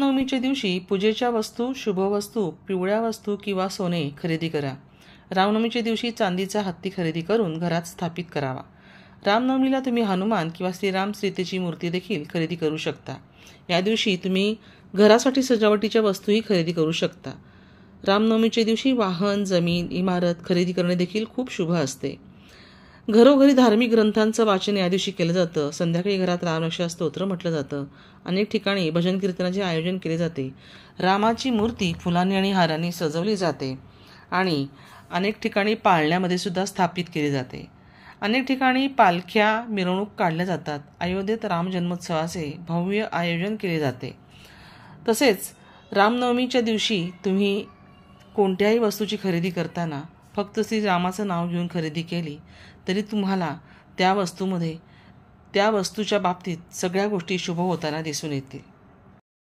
नवमीच्या दिवशी पूजेच्या वस्तू, शुभवस्तू, पिवळ्या वस्तू किंवा सोने खरेदी करा. रामनवमीच्या दिवशी चांदीचा हत्ती खरेदी करून घरात स्थापित करावा. रामनवमीला तुम्ही हनुमान किंवा श्रीराम सीतेची मूर्ती देखील खरेदी करू शकता. या दिवशी तुम्ही घरासाठी सजावटीच्या वस्तूही खरेदी करू शकता. रामनवमीच्या दिवशी वाहन, जमीन, इमारत खरेदी करणे देखील खूप शुभ असते. घरोघरी धार्मिक ग्रंथांचं वाचन या दिवशी केलं जातं. संध्याकाळी घरात रामरक्षा स्तोत्र म्हटलं जातं. अनेक ठिकाणी भजन कीर्तनाचे आयोजन केले जाते. रामाची मूर्ती फुलांनी आणि हारांनी सजवली जाते आणि अनेक ठिकाणी पाळण्यामध्ये सुद्धा स्थापित केली जाते. अनेक ठिकाणी पालख्या, मिरवणूक काढल्या जातात. अयोध्येत राम जन्मोत्सवाचे भव्य आयोजन केले जाते. तसेच रामनवमीच्या दिवशी तुम्ही कोणत्याही वस्तूची खरेदी करताना फक्त श्रीरामाचं नाव घेऊन खरेदी केली तरी तुम्हाला त्या वस्तूच्या बाबतीत सगळ्या गोष्टी शुभ होताना दिसून येतील.